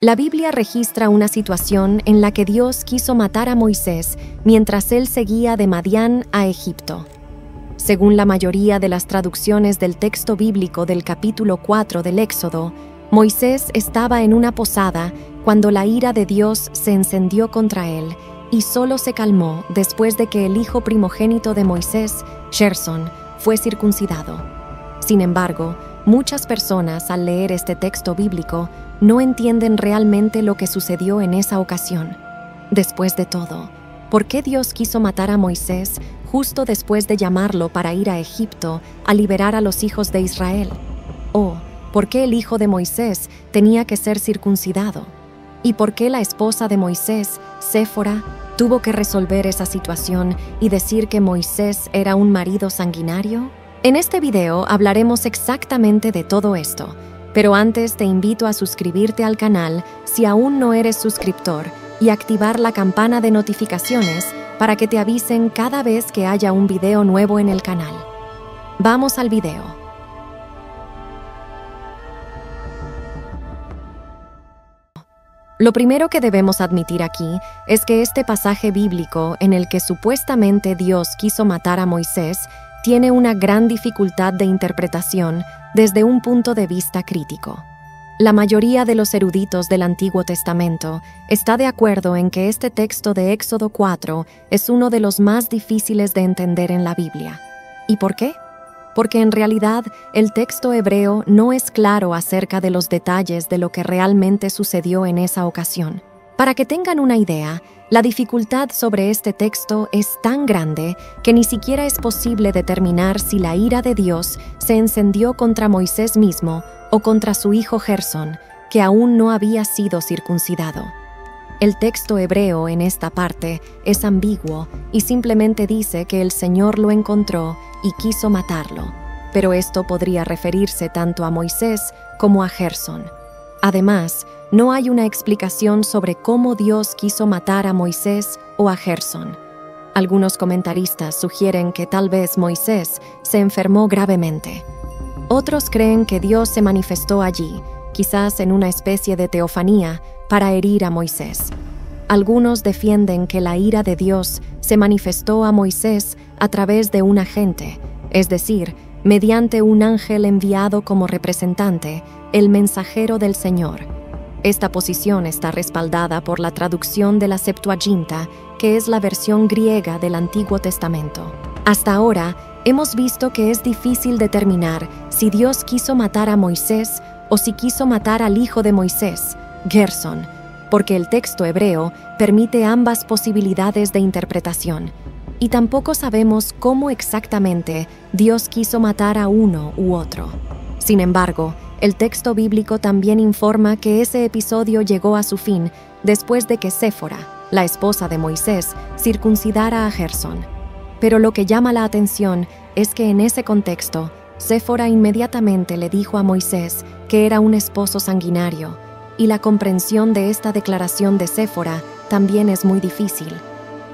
La Biblia registra una situación en la que Dios quiso matar a Moisés mientras él seguía de Madián a Egipto. Según la mayoría de las traducciones del texto bíblico del capítulo 4 del Éxodo, Moisés estaba en una posada cuando la ira de Dios se encendió contra él y solo se calmó después de que el hijo primogénito de Moisés, Gerson, fue circuncidado. Sin embargo, muchas personas al leer este texto bíblico no entienden realmente lo que sucedió en esa ocasión. Después de todo, ¿por qué Dios quiso matar a Moisés justo después de llamarlo para ir a Egipto a liberar a los hijos de Israel? ¿O por qué el hijo de Moisés tenía que ser circuncidado? ¿Y por qué la esposa de Moisés, Séfora, tuvo que resolver esa situación y decir que Moisés era un marido sanguinario? En este video hablaremos exactamente de todo esto, pero antes te invito a suscribirte al canal si aún no eres suscriptor y activar la campana de notificaciones para que te avisen cada vez que haya un video nuevo en el canal. Vamos al video. Lo primero que debemos admitir aquí es que este pasaje bíblico en el que supuestamente Dios quiso matar a Moisés tiene una gran dificultad de interpretación desde un punto de vista crítico. La mayoría de los eruditos del Antiguo Testamento está de acuerdo en que este texto de Éxodo 4 es uno de los más difíciles de entender en la Biblia. ¿Y por qué? Porque en realidad el texto hebreo no es claro acerca de los detalles de lo que realmente sucedió en esa ocasión. Para que tengan una idea, la dificultad sobre este texto es tan grande que ni siquiera es posible determinar si la ira de Dios se encendió contra Moisés mismo o contra su hijo Gerson, que aún no había sido circuncidado. El texto hebreo en esta parte es ambiguo y simplemente dice que el Señor lo encontró y quiso matarlo, pero esto podría referirse tanto a Moisés como a Gerson. Además, no hay una explicación sobre cómo Dios quiso matar a Moisés o a Gerson. Algunos comentaristas sugieren que tal vez Moisés se enfermó gravemente. Otros creen que Dios se manifestó allí, quizás en una especie de teofanía, para herir a Moisés. Algunos defienden que la ira de Dios se manifestó a Moisés a través de un agente, es decir, mediante un ángel enviado como representante, el mensajero del Señor. Esta posición está respaldada por la traducción de la Septuaginta, que es la versión griega del Antiguo Testamento. Hasta ahora, hemos visto que es difícil determinar si Dios quiso matar a Moisés o si quiso matar al hijo de Moisés, Gerson, porque el texto hebreo permite ambas posibilidades de interpretación, y tampoco sabemos cómo exactamente Dios quiso matar a uno u otro. Sin embargo, el texto bíblico también informa que ese episodio llegó a su fin después de que Séfora, la esposa de Moisés, circuncidara a Gerson. Pero lo que llama la atención es que en ese contexto, Séfora inmediatamente le dijo a Moisés que era un esposo sanguinario, y la comprensión de esta declaración de Séfora también es muy difícil.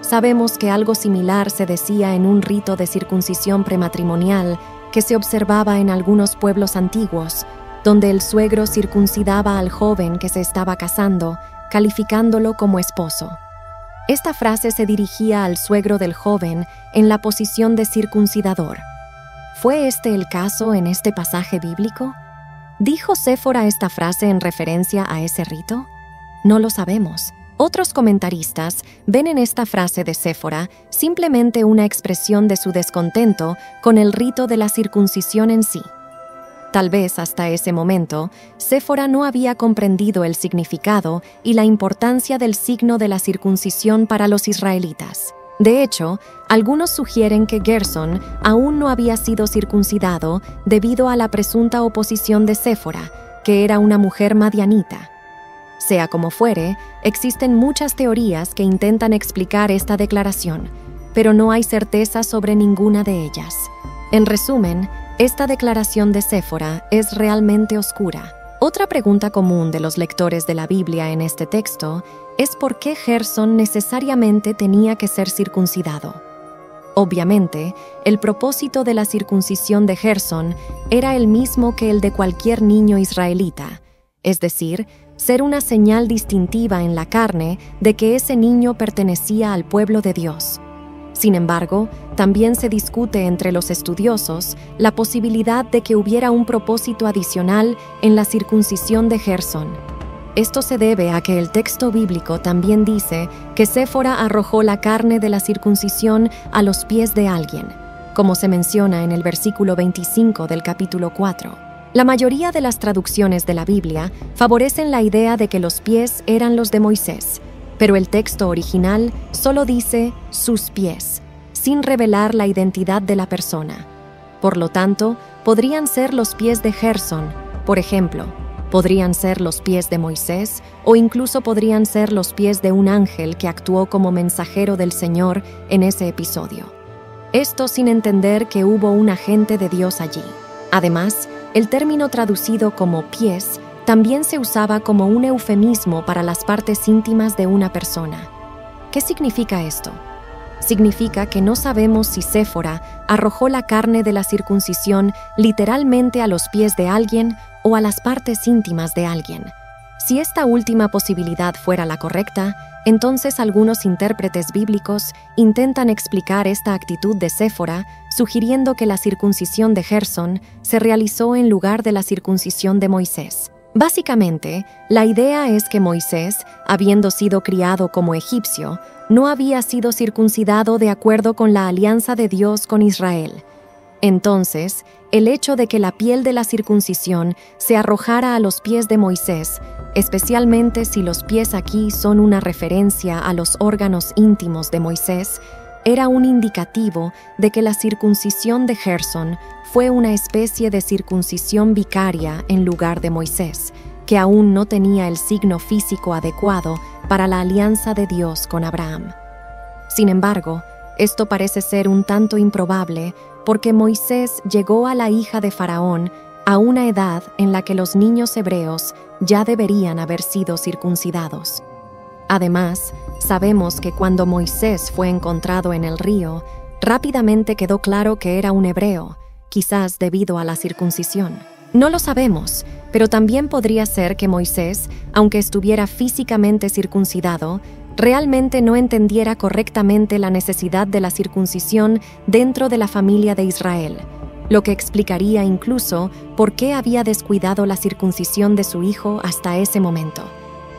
Sabemos que algo similar se decía en un rito de circuncisión prematrimonial que se observaba en algunos pueblos antiguos, donde el suegro circuncidaba al joven que se estaba casando, calificándolo como esposo. Esta frase se dirigía al suegro del joven en la posición de circuncidador. ¿Fue este el caso en este pasaje bíblico? ¿Dijo Séfora esta frase en referencia a ese rito? No lo sabemos. Otros comentaristas ven en esta frase de Séfora simplemente una expresión de su descontento con el rito de la circuncisión en sí. Tal vez hasta ese momento, Séfora no había comprendido el significado y la importancia del signo de la circuncisión para los israelitas. De hecho, algunos sugieren que Gerson aún no había sido circuncidado debido a la presunta oposición de Séfora, que era una mujer madianita. Sea como fuere, existen muchas teorías que intentan explicar esta declaración, pero no hay certeza sobre ninguna de ellas. En resumen, esta declaración de Séfora es realmente oscura. Otra pregunta común de los lectores de la Biblia en este texto es por qué Gerson necesariamente tenía que ser circuncidado. Obviamente, el propósito de la circuncisión de Gerson era el mismo que el de cualquier niño israelita, es decir, ser una señal distintiva en la carne de que ese niño pertenecía al pueblo de Dios. Sin embargo, también se discute entre los estudiosos la posibilidad de que hubiera un propósito adicional en la circuncisión de Gersón. Esto se debe a que el texto bíblico también dice que Séfora arrojó la carne de la circuncisión a los pies de alguien, como se menciona en el versículo 25 del capítulo 4. La mayoría de las traducciones de la Biblia favorecen la idea de que los pies eran los de Moisés, pero el texto original solo dice sus pies, sin revelar la identidad de la persona. Por lo tanto, podrían ser los pies de Gersón, por ejemplo, podrían ser los pies de Moisés o incluso podrían ser los pies de un ángel que actuó como mensajero del Señor en ese episodio. Esto sin entender que hubo un agente de Dios allí. Además, el término traducido como pies también se usaba como un eufemismo para las partes íntimas de una persona. ¿Qué significa esto? Significa que no sabemos si Séfora arrojó la carne de la circuncisión literalmente a los pies de alguien o a las partes íntimas de alguien. Si esta última posibilidad fuera la correcta, entonces algunos intérpretes bíblicos intentan explicar esta actitud de Séfora, sugiriendo que la circuncisión de Gersón se realizó en lugar de la circuncisión de Moisés. Básicamente, la idea es que Moisés, habiendo sido criado como egipcio, no había sido circuncidado de acuerdo con la alianza de Dios con Israel. Entonces, el hecho de que la piel de la circuncisión se arrojara a los pies de Moisés, especialmente si los pies aquí son una referencia a los órganos íntimos de Moisés, era un indicativo de que la circuncisión de Gersón fue una especie de circuncisión vicaria en lugar de Moisés, que aún no tenía el signo físico adecuado para la alianza de Dios con Abraham. Sin embargo, esto parece ser un tanto improbable porque Moisés llegó a la hija de Faraón a una edad en la que los niños hebreos ya deberían haber sido circuncidados. Además, sabemos que cuando Moisés fue encontrado en el río, rápidamente quedó claro que era un hebreo, quizás debido a la circuncisión. No lo sabemos, pero también podría ser que Moisés, aunque estuviera físicamente circuncidado, realmente no entendiera correctamente la necesidad de la circuncisión dentro de la familia de Israel, lo que explicaría incluso por qué había descuidado la circuncisión de su hijo hasta ese momento.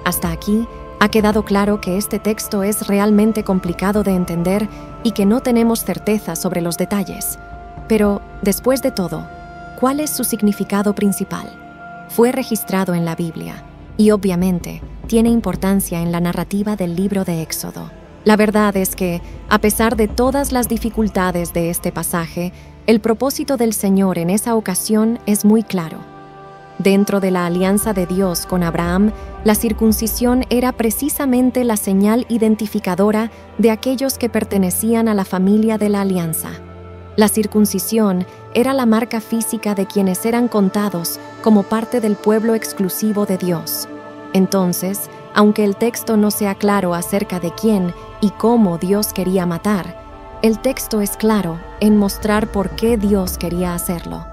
Hasta aquí, ha quedado claro que este texto es realmente complicado de entender y que no tenemos certeza sobre los detalles. Pero, después de todo, ¿cuál es su significado principal? Fue registrado en la Biblia y, obviamente, tiene importancia en la narrativa del libro de Éxodo. La verdad es que, a pesar de todas las dificultades de este pasaje, el propósito del Señor en esa ocasión es muy claro. Dentro de la alianza de Dios con Abraham, la circuncisión era precisamente la señal identificadora de aquellos que pertenecían a la familia de la alianza. La circuncisión era la marca física de quienes eran contados como parte del pueblo exclusivo de Dios. Entonces, aunque el texto no sea claro acerca de quién y cómo Dios quería matar, el texto es claro en mostrar por qué Dios quería hacerlo.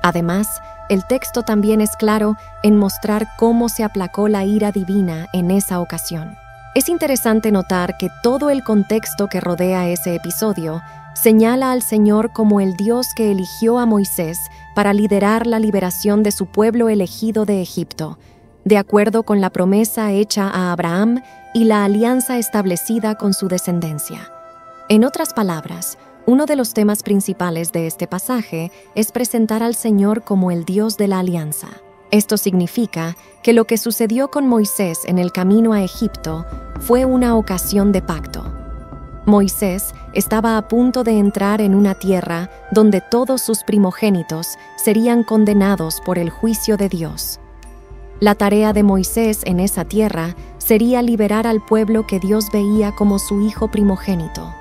Además, el texto también es claro en mostrar cómo se aplacó la ira divina en esa ocasión. Es interesante notar que todo el contexto que rodea ese episodio señala al Señor como el Dios que eligió a Moisés para liderar la liberación de su pueblo elegido de Egipto, de acuerdo con la promesa hecha a Abraham y la alianza establecida con su descendencia. En otras palabras, uno de los temas principales de este pasaje es presentar al Señor como el Dios de la alianza. Esto significa que lo que sucedió con Moisés en el camino a Egipto fue una ocasión de pacto. Moisés estaba a punto de entrar en una tierra donde todos sus primogénitos serían condenados por el juicio de Dios. La tarea de Moisés en esa tierra sería liberar al pueblo que Dios veía como su hijo primogénito,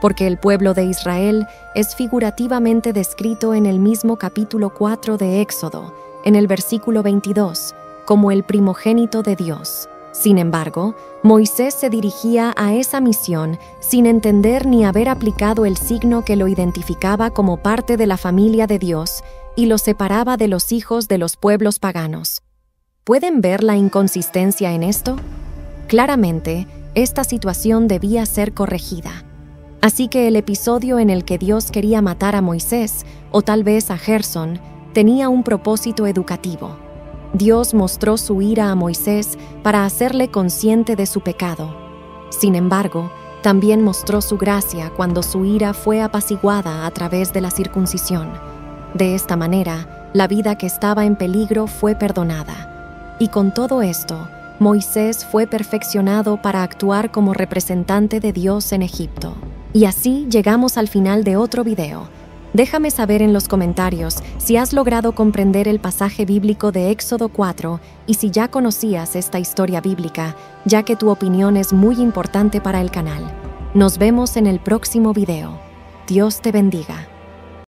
porque el pueblo de Israel es figurativamente descrito en el mismo capítulo 4 de Éxodo, en el versículo 22, como el primogénito de Dios. Sin embargo, Moisés se dirigía a esa misión sin entender ni haber aplicado el signo que lo identificaba como parte de la familia de Dios y lo separaba de los hijos de los pueblos paganos. ¿Pueden ver la inconsistencia en esto? Claramente, esta situación debía ser corregida. Así que el episodio en el que Dios quería matar a Moisés, o tal vez a Gersón, tenía un propósito educativo. Dios mostró su ira a Moisés para hacerle consciente de su pecado. Sin embargo, también mostró su gracia cuando su ira fue apaciguada a través de la circuncisión. De esta manera, la vida que estaba en peligro fue perdonada. Y con todo esto, Moisés fue perfeccionado para actuar como representante de Dios en Egipto. Y así llegamos al final de otro video. Déjame saber en los comentarios si has logrado comprender el pasaje bíblico de Éxodo 4 y si ya conocías esta historia bíblica, ya que tu opinión es muy importante para el canal. Nos vemos en el próximo video. Dios te bendiga.